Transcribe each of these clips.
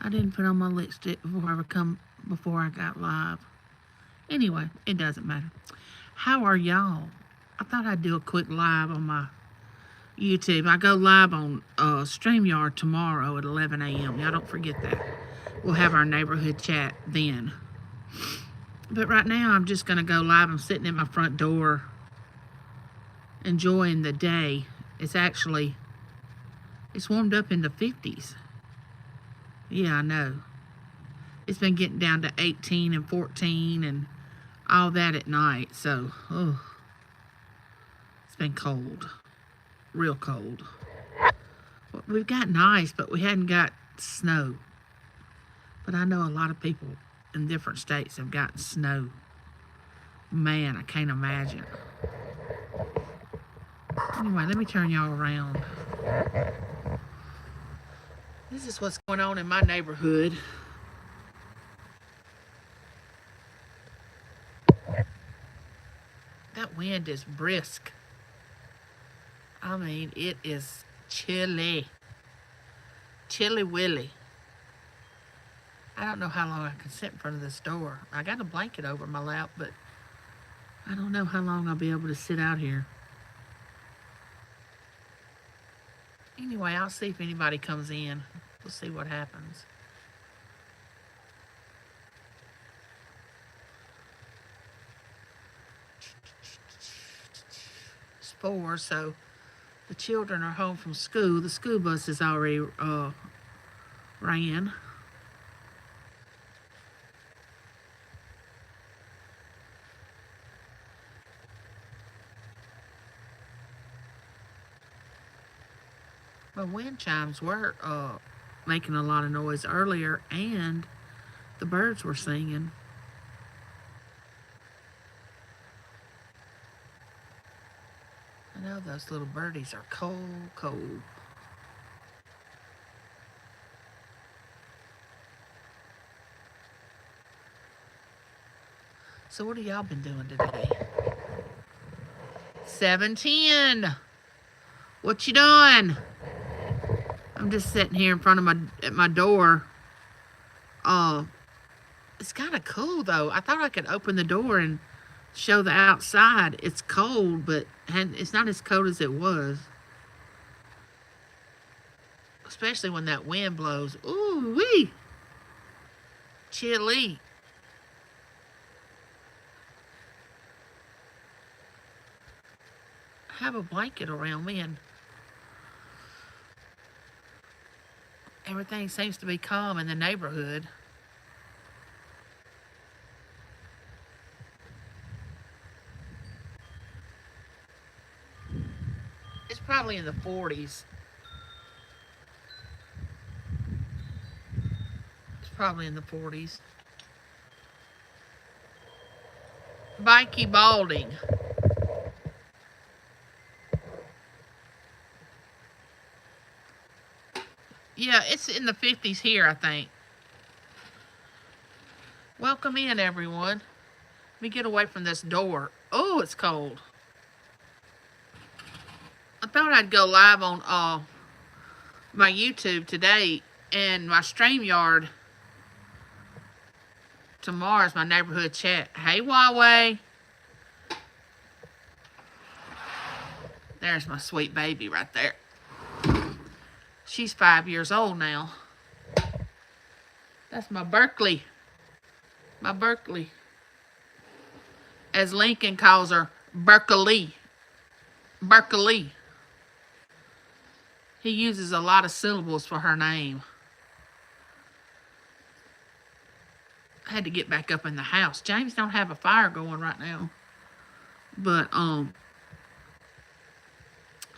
I didn't put on my lipstick before I got live. Anyway, it doesn't matter. How are y'all? I thought I'd do a quick live on my YouTube. I go live on StreamYard tomorrow at 11 a.m. Y'all don't forget that. We'll have our neighborhood chat then. But right now, I'm just going to go live. I'm sitting at my front door enjoying the day. It's warmed up in the 50s. Yeah, I know. It's been getting down to 18 and 14 and all that at night. So, it's been cold. Real cold. We've gotten ice, but we hadn't got snow. But I know a lot of people in different states have gotten snow. Man, I can't imagine. Anyway, let me turn y'all around. This is what's going on in my neighborhood. That wind is brisk. I mean, it is chilly. Chilly willy. I don't know how long I can sit in front of this door. I got a blanket over my lap, but I don't know how long I'll be able to sit out here. Anyway, I'll see if anybody comes in. We'll see what happens. It's 4, so the children are home from school. The school bus has already ran. My wind chimes were making a lot of noise earlier, and the birds were singing. I know those little birdies are cold, cold. So what have y'all been doing today? 7:10. What you doing? I'm just sitting here in front of my door. It's kind of cool though. I thought I could open the door and show the outside. It's cold, but it's not as cold as it was. Especially when that wind blows. Ooh wee. Chilly. I have a blanket around me and everything seems to be calm in the neighborhood. It's probably in the 40s. It's probably in the 40s. Bikey balding. Yeah, it's in the 50s here, I think. Welcome in, everyone. Let me get away from this door. Oh, it's cold. I thought I'd go live on my YouTube today and my StreamYard. Tomorrow's my neighborhood chat. Hey, Huawei. There's my sweet baby right there. She's 5 years old now. That's my Berkeley. My Berkeley. As Lincoln calls her, Berkeley. Berkeley. He uses a lot of syllables for her name. I had to get back up in the house. James don't have a fire going right now. But, oh,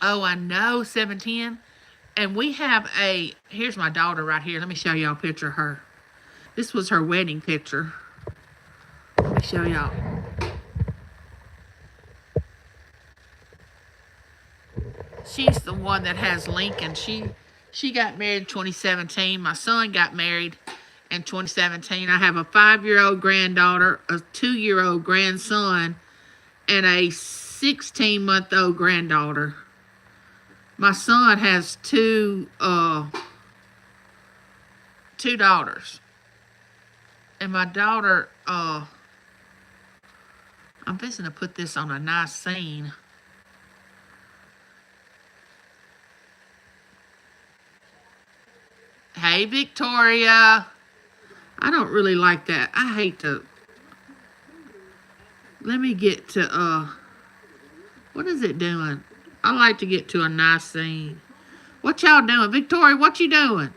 I know, 710. And we have here's my daughter right here. Let me show y'all a picture of her. This was her wedding picture. Let me show y'all. She's the one that has Lincoln. She got married in 2017. My son got married in 2017. I have a 5-year-old granddaughter, a 2-year-old grandson, and a 16-month-old granddaughter. My son has two two daughters. And my daughter, I'm fixing to put this on a nice scene. Hey, Victoria. I don't really like that. I hate to. Let me get to, what is it doing? I like to get to a nice scene. What y'all doing? Victoria, what you doing?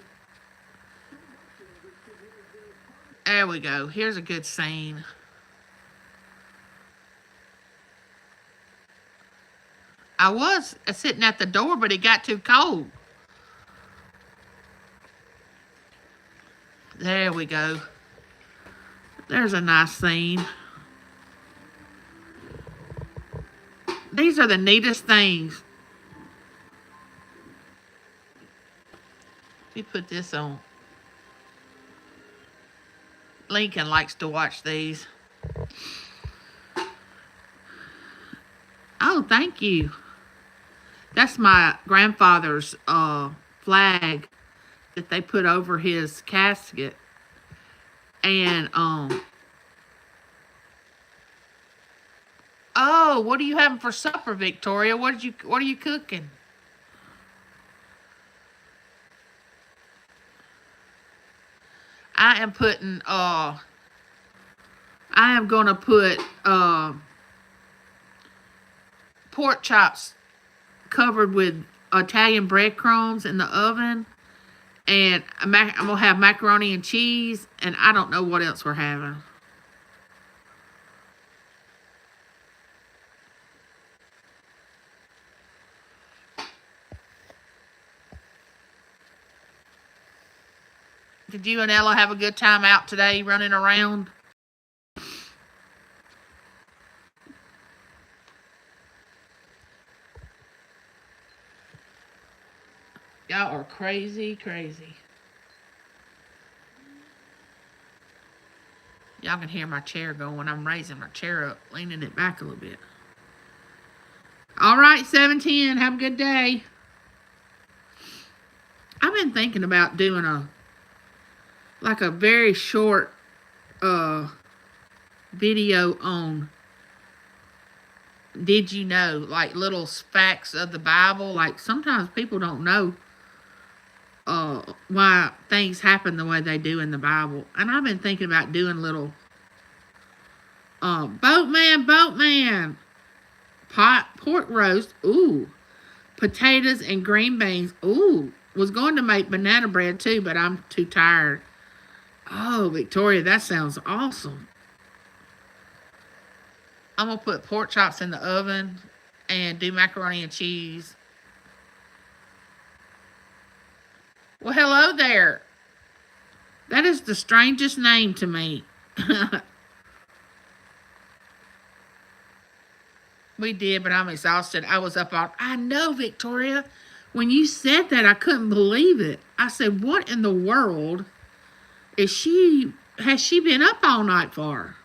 There we go. Here's a good scene. I was sitting at the door, but it got too cold. There we go. There's a nice scene. These are the neatest things. Let me put this on. Lincoln likes to watch these. Oh, thank you. That's my grandfather's flag that they put over his casket. And oh, what are you having for supper, Victoria? What are you cooking? I am putting I am gonna put pork chops covered with Italian breadcrumbs in the oven, and I'm gonna have macaroni and cheese, and I don't know what else we're having. Did you and Ella have a good time out today running around? Y'all are crazy, crazy. Y'all can hear my chair going. I'm raising my chair up, leaning it back a little bit. All right, 710. Have a good day. I've been thinking about doing a very short video on did you know, like little facts of the Bible. Like sometimes people don't know why things happen the way they do in the Bible. And I've been thinking about doing little boatman, pork roast, ooh, potatoes and green beans, ooh, was going to make banana bread too, but I'm too tired. Oh, Victoria, that sounds awesome. I'm going to put pork chops in the oven and do macaroni and cheese. Well, hello there. That is the strangest name to me. We did, but I'm exhausted. I was up all... I know, Victoria. When you said that, I couldn't believe it. I said, what in the world has she been up all night for?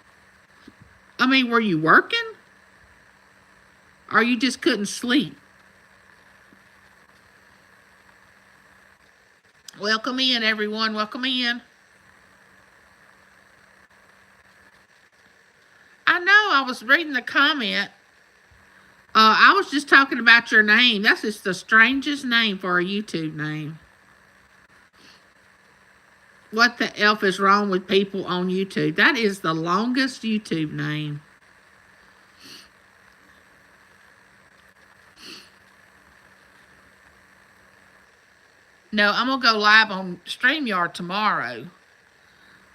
I mean, were you working? Or you just couldn't sleep? Welcome in, everyone. Welcome in. I know, I was reading the comment. I was just talking about your name. That's just the strangest name for a YouTube name. What the elf is wrong with people on YouTube? That is the longest YouTube name. No, I'm going to go live on StreamYard tomorrow.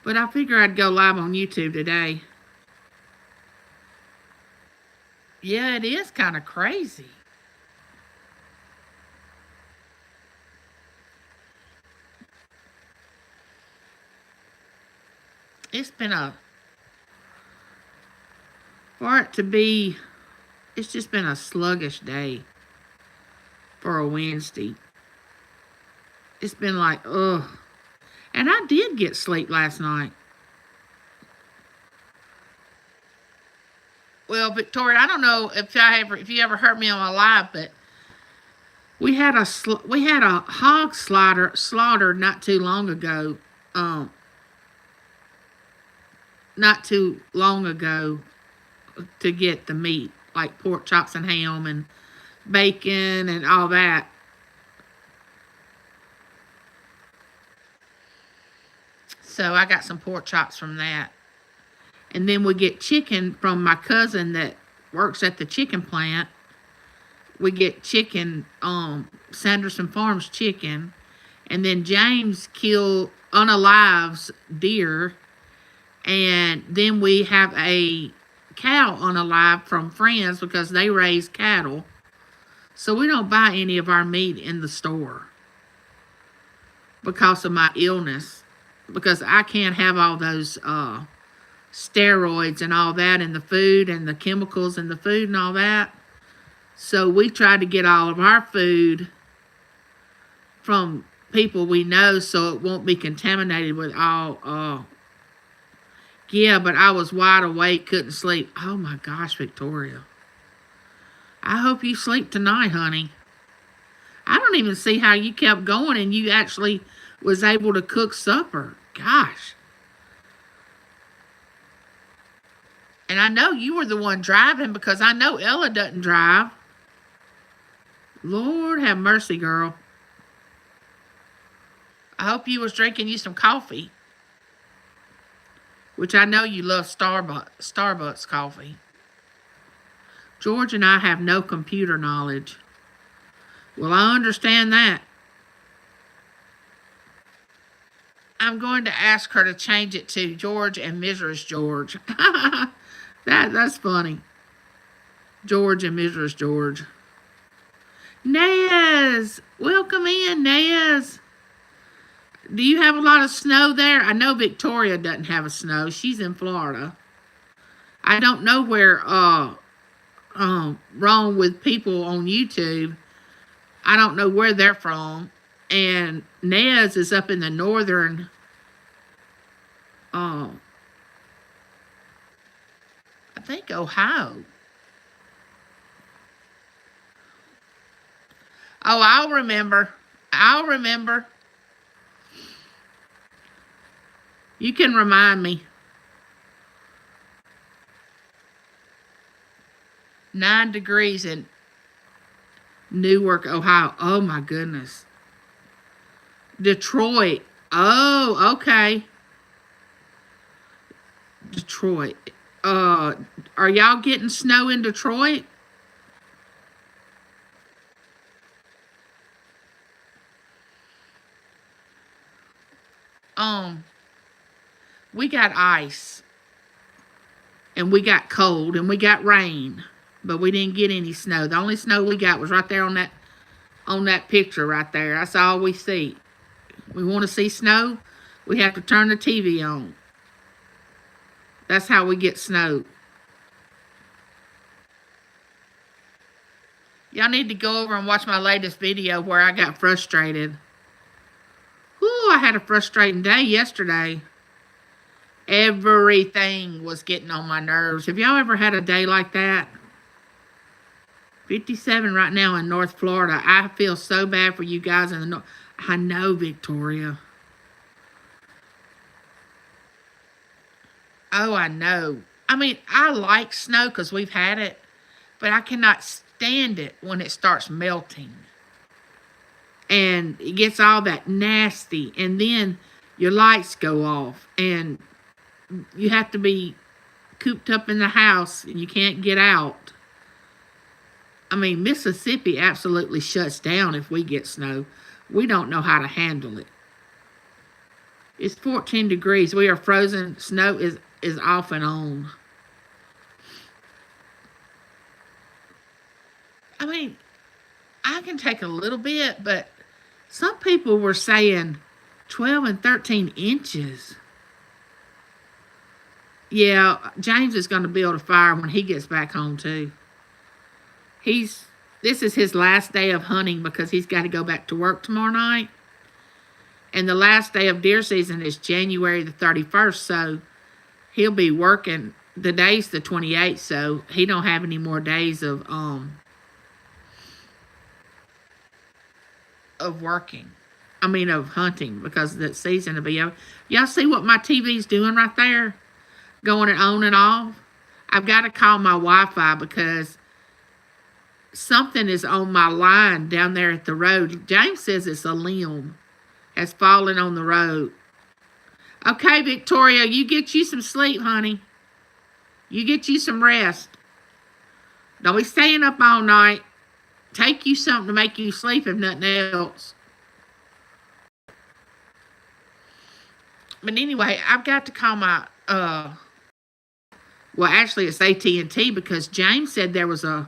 But I figure I'd go live on YouTube today. Yeah, it is kind of crazy. It's been it's just been a sluggish day for a Wednesday. It's been like, ugh. And I did get sleep last night. Well, Victoria, I don't know if you ever heard me on a live, but we had a hog slaughter not too long ago um, not too long ago to get the meat, like pork chops and ham and bacon and all that. So I got some pork chops from that. And then we get chicken from my cousin that works at the chicken plant. We get chicken, Sanderson Farms chicken. And then James killed unalives deer. And then we have a cow unalive from friends because they raise cattle. So we don't buy any of our meat in the store because of my illness. Because I can't have all those steroids and all that in the food and the chemicals in the food and all that. So we try to get all of our food from people we know so it won't be contaminated with all. Yeah, but I was wide awake, couldn't sleep. Oh my gosh, Victoria. I hope you sleep tonight, honey. I don't even see how you kept going and you actually was able to cook supper. Gosh. And I know you were the one driving because I know Ella doesn't drive. Lord have mercy, girl. I hope you was drinking you some coffee. Which I know you love Starbucks coffee. George and I have no computer knowledge. Well, I understand that. I'm going to ask her to change it to George and Mrs. George. That's funny. George and Mrs. George. Naz, welcome in, Naz. Do you have a lot of snow there? I know Victoria doesn't have a snow. She's in Florida. I don't know where wrong with people on YouTube. I don't know where they're from. And Nez is up in the northern I think Ohio. Oh, I'll remember. You can remind me. 9 degrees in Newark, Ohio. Oh my goodness. Detroit. Oh, okay. Detroit. Are y'all getting snow in Detroit? We got ice. And we got cold and we got rain. But we didn't get any snow. The only snow we got was right there on that picture right there. That's all we see. We want to see snow, we have to turn the TV on. That's how we get snow. Y'all need to go over and watch my latest video where I got frustrated. Whew, I had a frustrating day yesterday. Everything was getting on my nerves. Have y'all ever had a day like that? 57 right now in North Florida. I feel so bad for you guys in the north. I know, Victoria. Oh, I know. I mean, I like snow because we've had it, but I cannot stand it when it starts melting. And it gets all that nasty, and then your lights go off, and you have to be cooped up in the house, and you can't get out. I mean, Mississippi absolutely shuts down if we get snow. We don't know how to handle it. It's 14 degrees. We are frozen. Snow is off and on. I mean, I can take a little bit, but some people were saying 12 and 13 inches. Yeah, James is going to build a fire when he gets back home too. This is his last day of hunting because he's got to go back to work tomorrow night. And the last day of deer season is January the 31st, so he'll be working. The day's the 28th, so he don't have any more days of working. of hunting, because the season will be over. Y'all see what my TV's doing right there? Going it on and off. I've got to call my Wi-Fi because something is on my line down there at the road. James says it's a limb has fallen on the road. Okay, Victoria, you get you some sleep, honey. You get you some rest. Don't be staying up all night. Take you something to make you sleep if nothing else. But anyway, I've got to call my well, actually it's AT&T, because James said there was a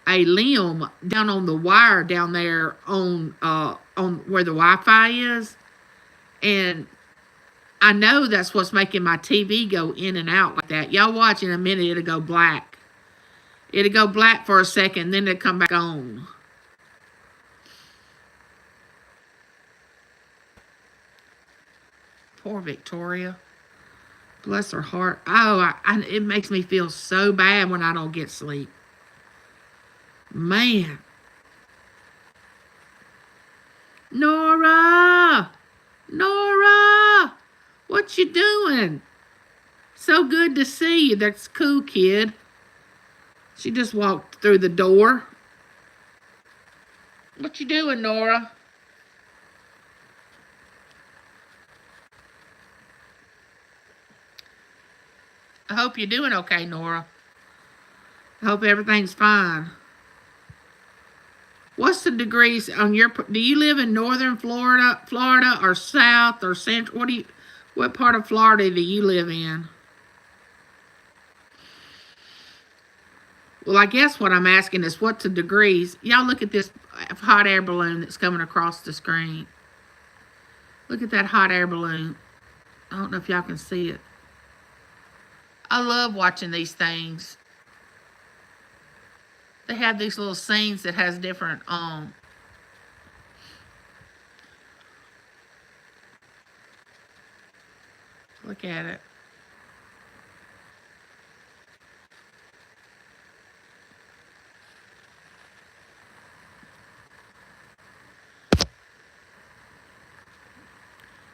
limb down on the wire down there on where the Wi-Fi is, and I know that's what's making my TV go in and out like that. Y'all watch, in a minute it'll go black. It'll go black for a second, then it'll come back on. Poor Victoria. Bless her heart. Oh, it makes me feel so bad when I don't get sleep. Man. Nora! Nora! What you doing? So good to see you. That's cool, kid. She just walked through the door. What you doing, Nora? I hope you're doing okay, Nora. I hope everything's fine. What's the degrees on your... Do you live in northern Florida or south or central? What part of Florida do you live in? Well, I guess what I'm asking is what's the degrees? Y'all look at this hot air balloon that's coming across the screen. Look at that hot air balloon. I don't know if y'all can see it. I love watching these things. They have these little scenes that has different look at it.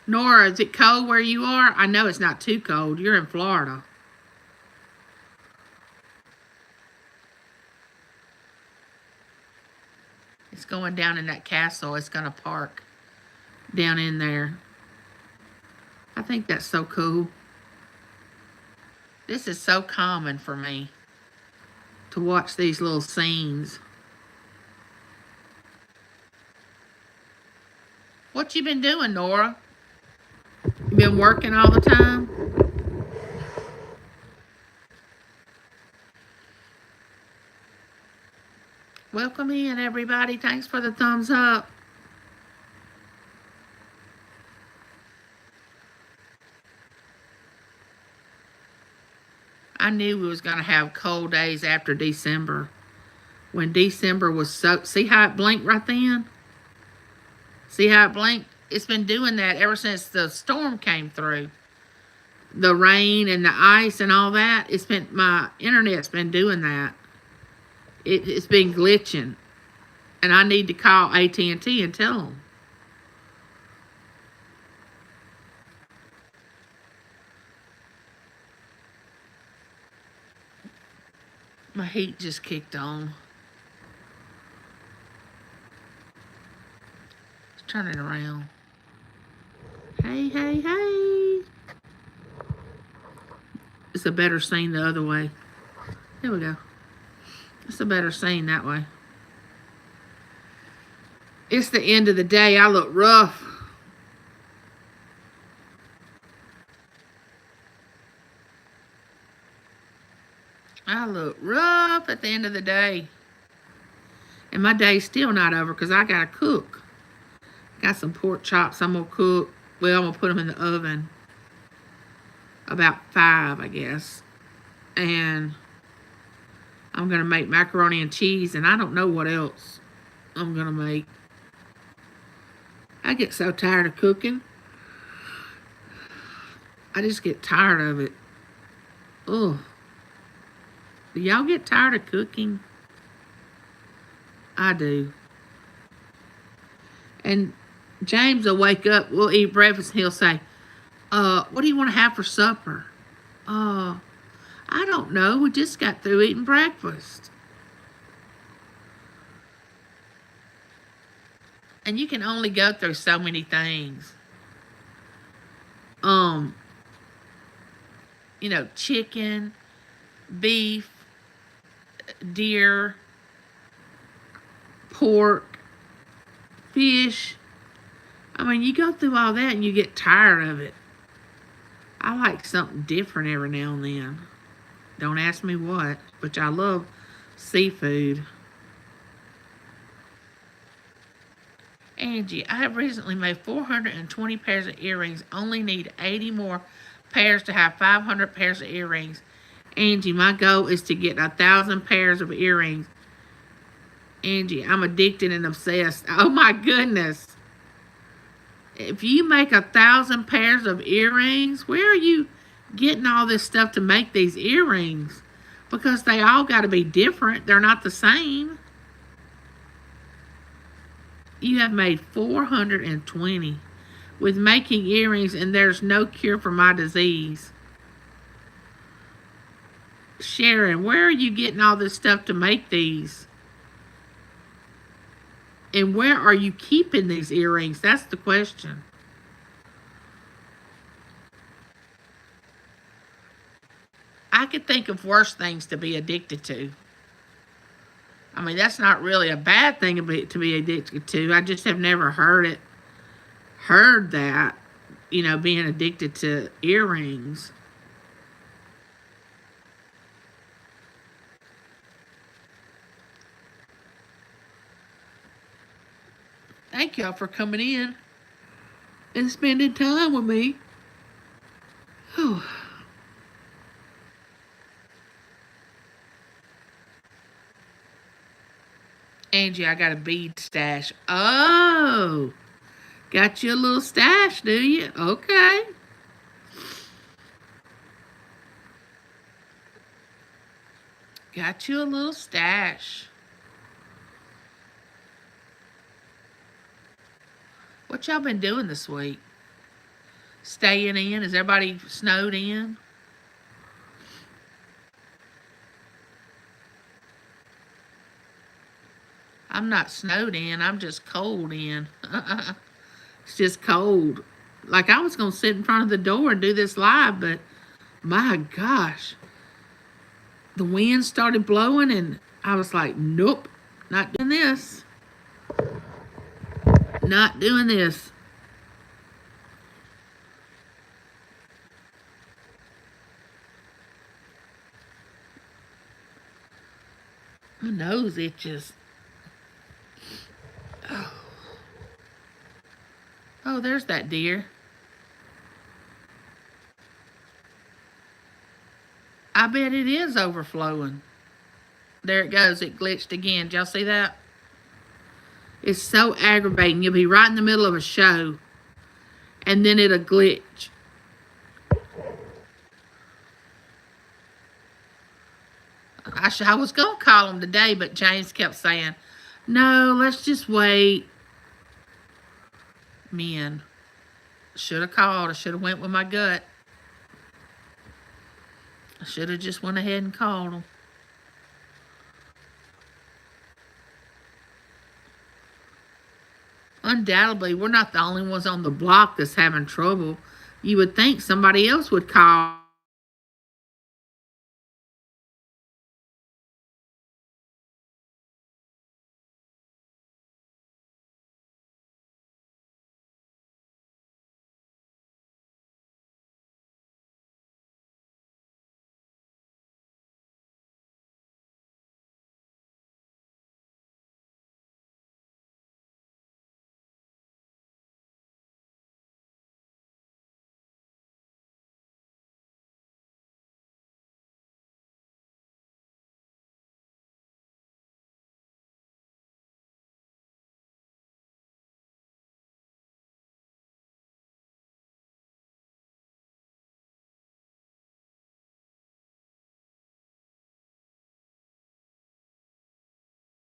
Nora, is it cold where you are? I know it's not too cold. You're in Florida. It's going down in that castle. It's going to park down in there. I think that's so cool. This is so common for me to watch these little scenes. What you been doing, Nora? You been working all the time? Welcome in, everybody. Thanks for the thumbs up. I knew we was going to have cold days after December. When December was so... See how it blinked right then? See how it blinked? It's been doing that ever since the storm came through. The rain and the ice and all that. It's been... My internet's been doing that. It's been glitching. And I need to call AT&T and tell them. My heat just kicked on. Let's turn it around. Hey, hey, hey. It's a better scene the other way. Here we go. It's a better scene that way. It's the end of the day. I look rough. I look rough at the end of the day. And my day's still not over because I got to cook. Got some pork chops I'm going to cook. Well, I'm going to put them in the oven. About 5, I guess. And I'm going to make macaroni and cheese. And I don't know what else I'm going to make. I get so tired of cooking. I just get tired of it. Ugh. Do y'all get tired of cooking? I do. And James will wake up, we'll eat breakfast, and he'll say, what do you want to have for supper? Uh, I don't know. We just got through eating breakfast. And you can only go through so many things. Um, chicken, beef, deer, pork, fish. I mean, you go through all that and you get tired of it. I like something different every now and then. Don't ask me what, but I love seafood. Angie, I have recently made 420 pairs of earrings. Only need 80 more pairs to have 500 pairs of earrings. Angie, my goal is to get 1,000 pairs of earrings. Angie, I'm addicted and obsessed. Oh my goodness. If you make 1,000 pairs of earrings, where are you getting all this stuff to make these earrings? Because they all got to be different. They're not the same. You have made 420 with making earrings, and there's no cure for my disease. Sharon, where are you getting all this stuff to make these? And where are you keeping these earrings? That's the question. I could think of worse things to be addicted to. I mean, that's not really a bad thing to be addicted to. I just have never heard that, being addicted to earrings. Thank y'all for coming in and spending time with me. Whew. Angie, I got a bead stash. Oh, got you a little stash, do you? Okay. Got you a little stash. What y'all been doing this week? Staying in? Is everybody snowed in? I'm not snowed in. I'm just cold in. It's just cold. Like I was going to sit in front of the door and do this live, but my gosh. The wind started blowing and I was like, nope, not doing this. Not doing this. My nose itches. Oh, there's that deer. I bet it is overflowing. There it goes. It glitched again. Did y'all see that? It's so aggravating. You'll be right in the middle of a show, and then it'll glitch. I was going to call him today, but James kept saying, no, let's just wait. Men. Should have called. I should have went with my gut. I should have just went ahead and called him. Undoubtedly, we're not the only ones on the block that's having trouble. You would think somebody else would call